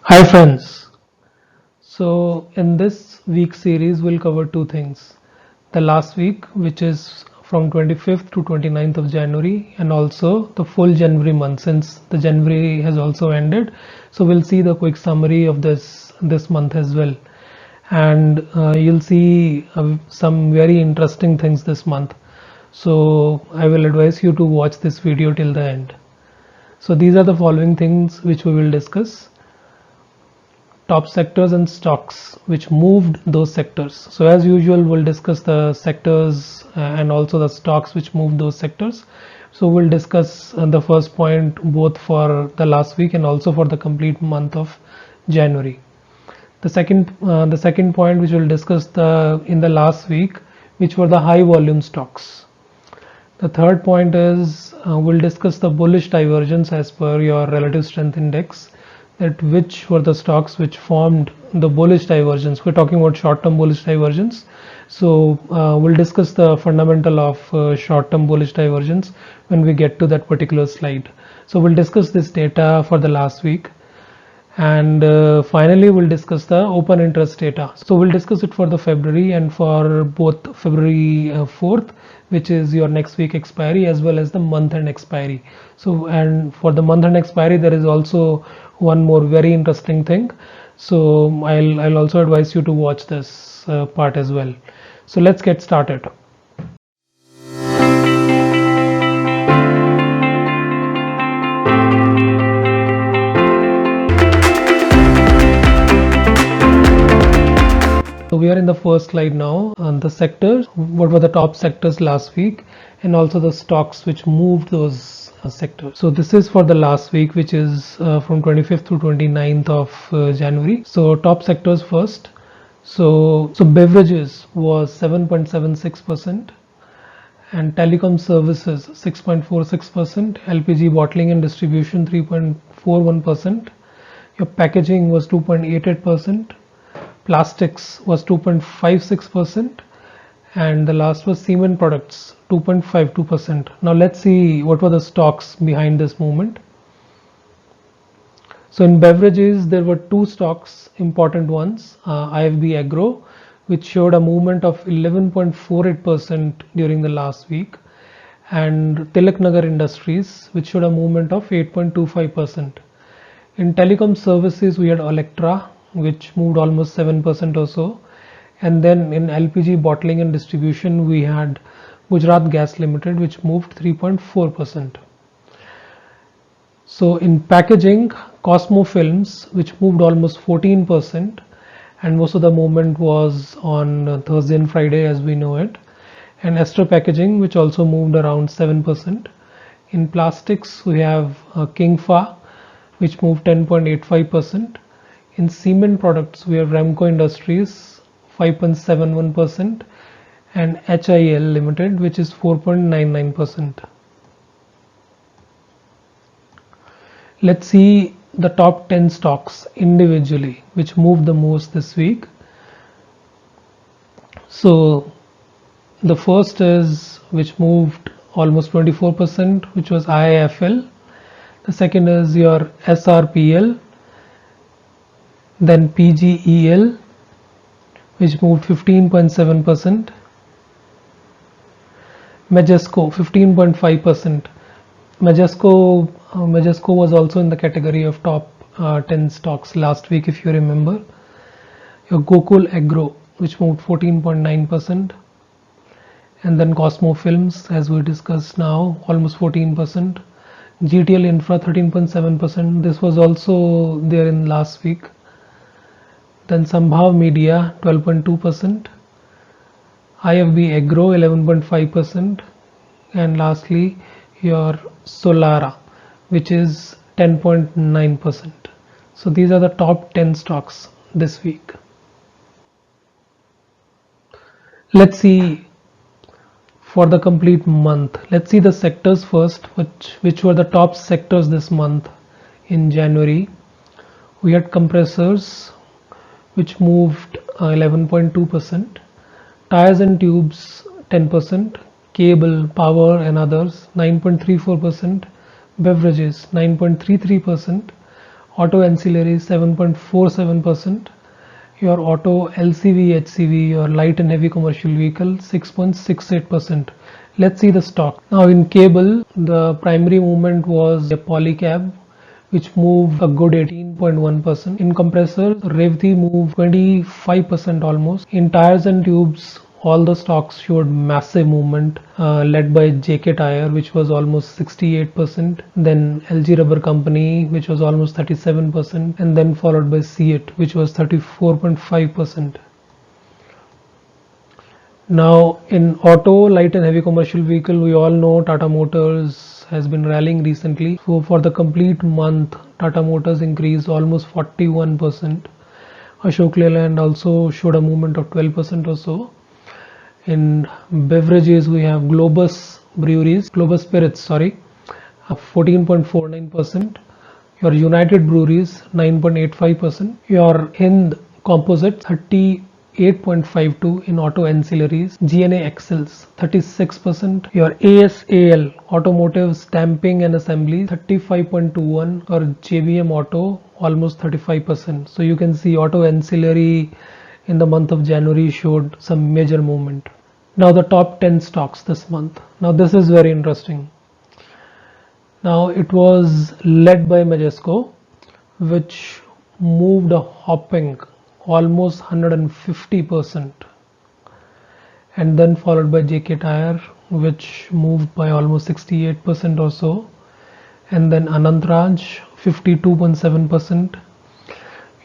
Hi friends. So in this week series we'll cover two things. The last week, which is from 25th to 29th of January, and also the full January month since the January has also ended. So we'll see the quick summary of this month as well. And you'll see some very interesting things this month. So I will advise you to watch this video till the end. So these are the following things which we will discuss: top sectors and stocks which moved those sectors. So as usual, we'll discuss the sectors and also the stocks which moved those sectors. So we'll discuss the first point both for the last week and also for the complete month of January. The second point which we'll discuss in the last week, which were the high volume stocks. The third point is we'll discuss the bullish divergence as per your relative strength index, that which were the stocks which formed the bullish divergence. We're talking about short-term bullish divergence. So we'll discuss the fundamental of short-term bullish divergence when we get to that particular slide. So we'll discuss this data for the last week. And finally we'll discuss the open interest data. So we'll discuss it for the February and for both February 4th, which is your next week expiry, as well as the month end expiry. So and for the month end expiry there is also one more very interesting thing. So I'll also advise you to watch this part as well. So let's get started. So we are in the first slide now on the sectors. What were the top sectors last week, and also the stocks which moved those sectors. So this is for the last week, which is from 25th to 29th of January. So top sectors first. So beverages was 7.76%, and telecom services 6.46%, LPG bottling and distribution 3.41%, your packaging was 2.88%, plastics was 2.56%, and the last was cement products 2.52%. Now let's see what were the stocks behind this movement. So in beverages there were two stocks, important ones, IFB Agro, which showed a movement of 11.48% during the last week, and Tilak Nagar Industries, which showed a movement of 8.25%. In telecom services we had Electra, which moved almost 7% or so, and then in LPG bottling and distribution we had Gujarat Gas Limited, which moved 3.4%. So in packaging, Cosmo Films, which moved almost 14%, and most of the movement was on Thursday and Friday as we know it, and Esther Packaging, which also moved around 7%. In plastics we have Kingfa, which moved 10.85%. In cement products we have Ramco Industries 5.71%, and HIL Limited, which is 4.99%. Let's see the top 10 stocks individually which moved the most this week. So the first is which moved almost 24%, which was IIFL. The second is your SRPL, then PGEL, which moved 15.7%, Majesco 15.5%. Majesco was also in the category of top 10 stocks last week, if you remember. Your Gokul Agro, which moved 14.9%, and then Cosmo Films, as we discussed now, almost 14%. GTL Infra 13.7%. This was also there in last week. Then Sambhav Media 12.2%, IFB Agro 11.5%, and lastly your Solara, which is 10.9%. So these are the top 10 stocks this week. Let's see for the complete month. Let's see the sectors first, which were the top sectors this month in January. We had compressors, which moved 11.2%, tires and tubes 10%, cable, power and others 9.34%, beverages 9.33%, Auto ancillary 7.47%. Your auto LCV, HCV, your light and heavy commercial vehicle 6.68%. Let's see the stock. Now in cable, the primary movement was a Polycab, which moved a good 18.1%. In compressor, Revti moved 25% almost. In tires and tubes, all the stocks showed massive movement, led by JK Tyre, which was almost 68%, then LG Rubber Company, which was almost 37%, and then followed by CEAT, which was 34.5%. Now in auto, light and heavy commercial vehicle, we all know Tata Motors has been rallying recently. So for the complete month, Tata Motors increased almost 41%. Ashok Leyland also showed a movement of 12% or so. In beverages, we have Globus Spirits, 14.49%. Your United Breweries 9.85%. Your Hind Composites 38.52 in auto ancillaries. GNA Excels 36%. Your ASAL Automotive Stamping and Assembly 35.21, or JBM Auto almost 35%. So you can see auto ancillary in the month of January showed some major movement. Now the top 10 stocks this month. Now this is very interesting. Now it was led by Majesco, which moved a hopping almost 150%, and then followed by JK Tyre, which moved by almost 68% or so, and then Anantraj 52.7%.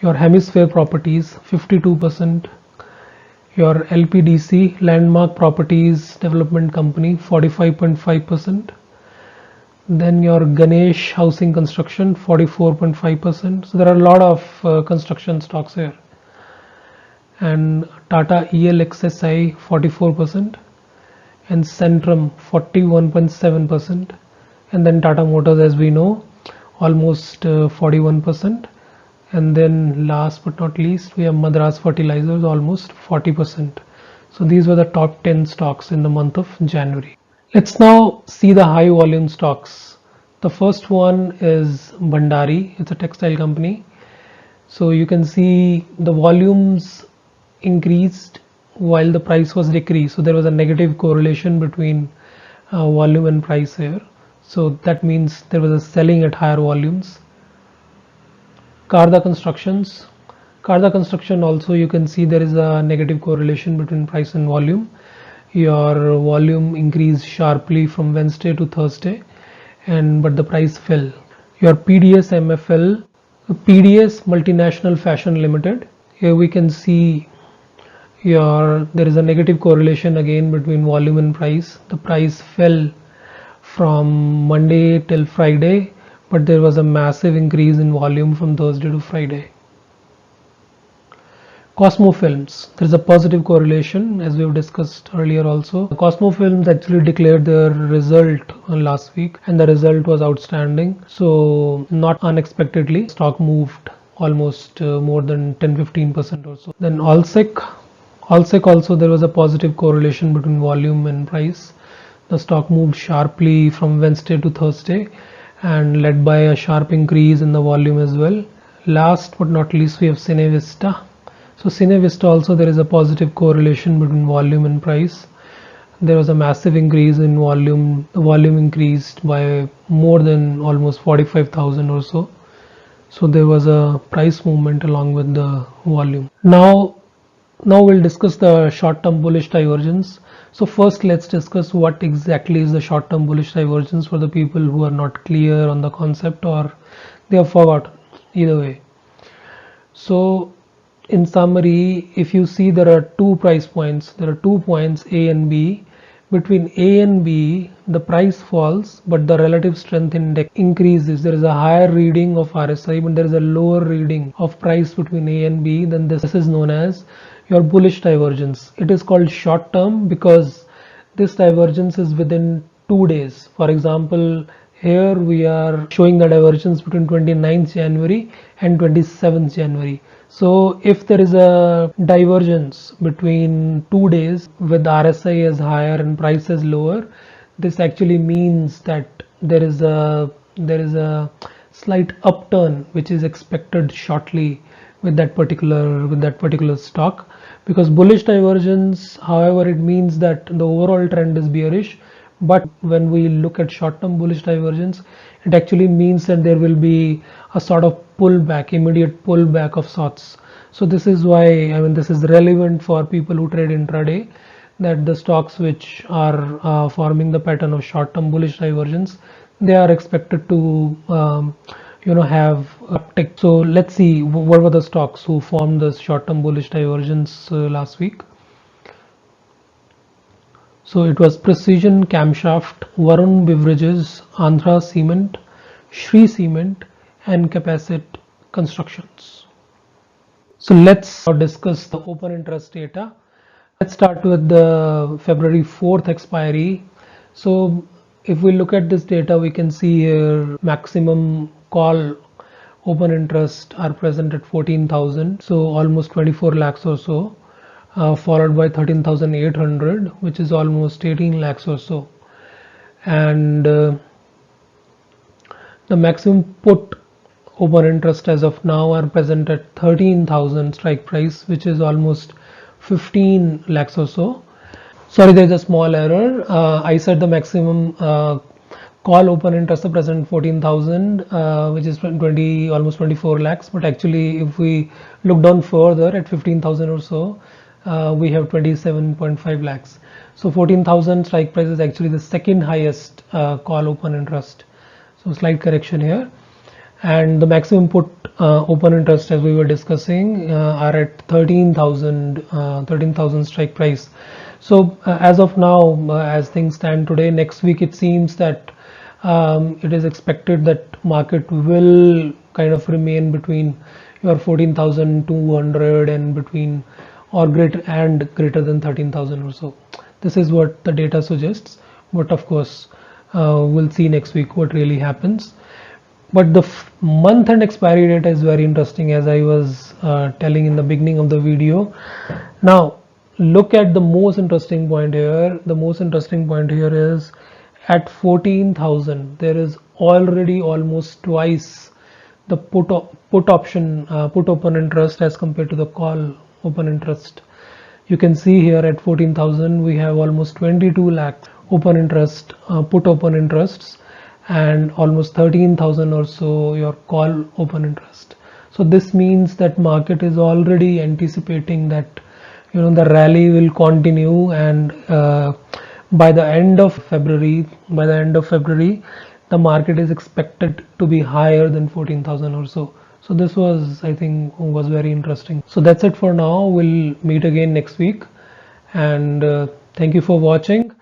Your Hemisphere Properties 52%. Your LPDC, Landmark Properties Development Company 45.5%. Then your Ganesh Housing Construction 44.5%. So there are a lot of construction stocks here. And Tata ELXSI 44%, and Centrum 41.7%, and then Tata Motors, as we know, almost 41%. And then last but not least, we have Madras Fertilizers almost 40%. So these were the top 10 stocks in the month of January. Let's now see the high volume stocks. The first one is Bhandari. It's a textile company. So you can see the volumes increased while the price was decreased. So there was a negative correlation between volume and price here. So that means there was a selling at higher volumes. Karda Construction also, you can see there is a negative correlation between price and volume. Your volume increased sharply from Wednesday to Thursday, but the price fell. Your PDS MFL, PDS Multinational Fashion Limited, here we can see there is a negative correlation again between volume and price. The price fell from Monday till Friday, but there was a massive increase in volume from Thursday to Friday. Cosmo Films, there is a positive correlation, as we have discussed earlier also. Cosmo Films actually declared their result last week, and the result was outstanding. So not unexpectedly, stock moved almost more than 10-15% or so. Then Allsec also, there was a positive correlation between volume and price. The stock moved sharply from Wednesday to Thursday, and led by a sharp increase in the volume as well. Last but not least, we have Cinevista. So Cinevista also, there is a positive correlation between volume and price. There was a massive increase in volume. The volume increased by more than almost 45,000 or so. So there was a price movement along with the volume. Now we'll discuss the short-term bullish divergence. So first, let's discuss what exactly is the short-term bullish divergence for the people who are not clear on the concept or they have forgotten. Either way. So in summary, if you see, there are two price points. There are 2 points, A and B. Between A and B, the price falls, but the relative strength index increases. There is a higher reading of RSI, but there is a lower reading of price between A and B. Then this is known as your bullish divergence. It is called short term because this divergence is within 2 days. For example, here we are showing the divergence between 29th January and 27th January. So if there is a divergence between 2 days with RSI as higher and price as lower, this actually means that there is a slight upturn which is expected shortly with that particular stock, because bullish divergence, however, it means that the overall trend is bearish, but when we look at short-term bullish divergence, it actually means that there will be a sort of pullback, immediate pullback of sorts. So this is why, I mean, this is relevant for people who trade intraday, that the stocks which are forming the pattern of short-term bullish divergence, they are expected to have uptick. So let's see what were the stocks who formed this short-term bullish divergence last week. So it was Precision Camshaft, Varun Beverages, Andhra Cement, Shree Cement, and Capacit Constructions. So let's now discuss the open interest data. Let's start with the February 4th expiry. So if we look at this data, we can see here maximum call open interest are present at 14,000, so almost 24 lakhs or so, followed by 13,800, which is almost 18 lakhs or so, and the maximum put open interest as of now are present at 13,000 strike price, which is almost 15 lakhs or so. Sorry, there's a small error. I said the maximum call open interest are present 14,000, which is almost 24 lakhs. But actually, if we look down further at 15,000 or so, we have 27.5 lakhs. So 14,000 strike price is actually the second highest call open interest. So slight correction here. And the maximum put open interest, as we were discussing, are at 13,000 strike price. So as of now, as things stand today, next week it seems that it is expected that market will kind of remain between your 14,200 and between or greater than 13,000 or so. This is what the data suggests, but of course we'll see next week what really happens. But the month and expiry data is very interesting, as I was telling in the beginning of the video. Now look at the most interesting point here. The most interesting point here is at 14,000 there is already almost twice the put open interest as compared to the call open interest. You can see here at 14,000 we have almost 22 lakhs open interest, put open interests, and almost 13,000 or so your call open interest. So this means that market is already anticipating that the rally will continue, and by the end of February, the market is expected to be higher than 14,000 or so. So this was, I think, was very interesting. So that's it for now. We'll meet again next week, and thank you for watching.